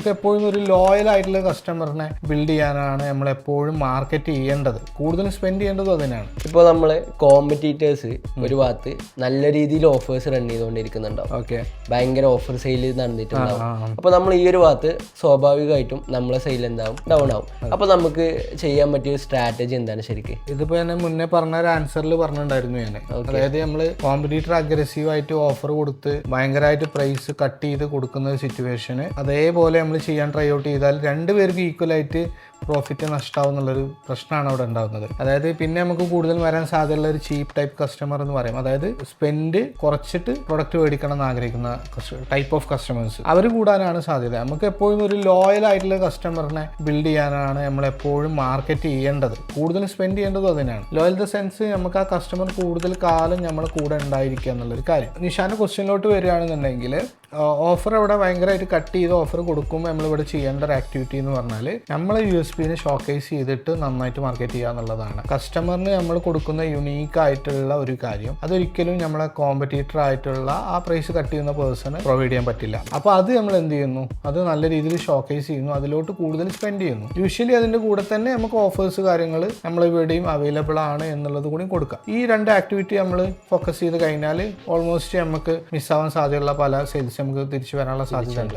നമുക്ക് എപ്പോഴും ഒരു ലോയൽ ആയിട്ടുള്ള കസ്റ്റമറിനെ ബിൽഡ് ചെയ്യാനാണ് നമ്മൾ എപ്പോഴും മാർക്കറ്റ് ചെയ്യേണ്ടത്, കൂടുതൽ സ്പെൻഡ് ചെയ്യേണ്ടതും അതിനാണ്. ഇപ്പോൾ നമ്മൾ കോമ്പറ്റീറ്റേഴ്സ് ഒരു ഭാഗത്ത് നല്ല രീതിയിൽ ഓഫേഴ്സ് റൺ ചെയ്തുകൊണ്ടിരിക്കുന്നുണ്ടാവും. ഓക്കെ, ഭയങ്കര ഓഫർ സെയിൽ നടന്നിട്ടുണ്ടാവും. അപ്പോൾ നമ്മൾ ഈ ഒരു ഭാഗത്ത് സ്വാഭാവികമായിട്ടും നമ്മളെ സെയിൽ എന്താവും, ഡൗൺ ആവും. അപ്പോൾ നമുക്ക് ചെയ്യാൻ പറ്റിയ സ്ട്രാറ്റജി എന്താണ് ശരിക്കും? ഇതിപ്പോ ഞാൻ മുന്നേ പറഞ്ഞ ഒരു ആൻസറിൽ പറഞ്ഞിട്ടുണ്ടായിരുന്നു ഞാൻ. അതായത് നമ്മൾ കോമ്പറ്റീറ്റർ അഗ്രസീവ് ആയിട്ട് ഓഫർ കൊടുത്ത് ഭയങ്കരമായിട്ട് പ്രൈസ് കട്ട് ചെയ്ത് കൊടുക്കുന്ന ഒരു സിറ്റുവേഷന് അതേപോലെ നമ്മൾ ചെയ്യാൻ ട്രൈ ഔട്ട് ചെയ്താൽ രണ്ടുപേർക്ക് ഈക്വൽ ആയിട്ട് പ്രോഫിറ്റ് നഷ്ടമാവും എന്നുള്ളൊരു പ്രശ്നമാണ് അവിടെ ഉണ്ടാകുന്നത്. അതായത് പിന്നെ നമുക്ക് കൂടുതൽ വരാൻ സാധ്യതയുള്ള ഒരു ചീപ്പ് ടൈപ്പ് കസ്റ്റമർ എന്ന് പറയും. അതായത് സ്പെൻഡ് കുറച്ചിട്ട് പ്രൊഡക്റ്റ് മേടിക്കണം എന്ന് ആഗ്രഹിക്കുന്ന ടൈപ്പ് ഓഫ് കസ്റ്റമേഴ്സ്, അവർ കൂടാനാണ് സാധ്യത. നമുക്ക് എപ്പോഴും ഒരു ലോയൽ ആയിട്ടുള്ള കസ്റ്റമറിനെ ബിൽഡ് ചെയ്യാനാണ് നമ്മൾ എപ്പോഴും മാർക്കറ്റ് ചെയ്യേണ്ടത്, കൂടുതൽ സ്പെൻഡ് ചെയ്യേണ്ടതും അതിനാണ്. ലോയൽ ദ സെൻസ് നമുക്ക് ആ കസ്റ്റമർ കൂടുതൽ കാലം നമ്മളെ കൂടെ ഉണ്ടായിരിക്കുക എന്നുള്ളൊരു കാര്യം. നിഷാന്റെ ക്വസ്റ്റ്യനിലോട്ട് വരികയാണെന്നുണ്ടെങ്കിൽ ഓഫർ അവിടെ ഭയങ്കരമായിട്ട് കട്ട് ചെയ്ത് ഓഫർ കൊടുക്കുമ്പോൾ നമ്മളിവിടെ ചെയ്യേണ്ട ഒരു ആക്ടിവിറ്റി എന്ന് പറഞ്ഞാൽ നമ്മൾ USPനെ ഷോക്കേസ് ചെയ്തിട്ട് നന്നായിട്ട് മാർക്കറ്റ് ചെയ്യുക എന്നുള്ളതാണ്. കസ്റ്റമറിന് നമ്മൾ കൊടുക്കുന്ന യുണീക്ക് ആയിട്ടുള്ള ഒരു കാര്യം അതൊരിക്കലും നമ്മളെ കോമ്പറ്റീറ്റർ ആയിട്ടുള്ള ആ പ്രൈസ് കട്ട് ചെയ്യുന്ന പേഴ്സണ് പ്രൊവൈഡ് ചെയ്യാൻ പറ്റില്ല. അപ്പോൾ അത് നമ്മൾ എന്ത് ചെയ്യുന്നു, അത് നല്ല രീതിയിൽ ഷോക്കേസ് ചെയ്യുന്നു, അതിലോട്ട് കൂടുതൽ സ്പെൻഡ് ചെയ്യുന്നു. യൂഷ്വലി അതിൻ്റെ കൂടെ തന്നെ നമുക്ക് ഓഫേഴ്സ് കാര്യങ്ങൾ നമ്മളിവിടെയും അവൈലബിൾ ആണ് എന്നുള്ളത് കൂടി കൊടുക്കാം. ഈ രണ്ട് ആക്ടിവിറ്റി നമ്മൾ ഫോക്കസ് ചെയ്ത് കഴിഞ്ഞാൽ ഓൾമോസ്റ്റ് നമുക്ക് മിസ്സാവാൻ സാധ്യതയുള്ള പല സെയിൽസ് നമുക്ക് തിരിച്ചു വരാനുള്ള സാധ്യതയുണ്ട്.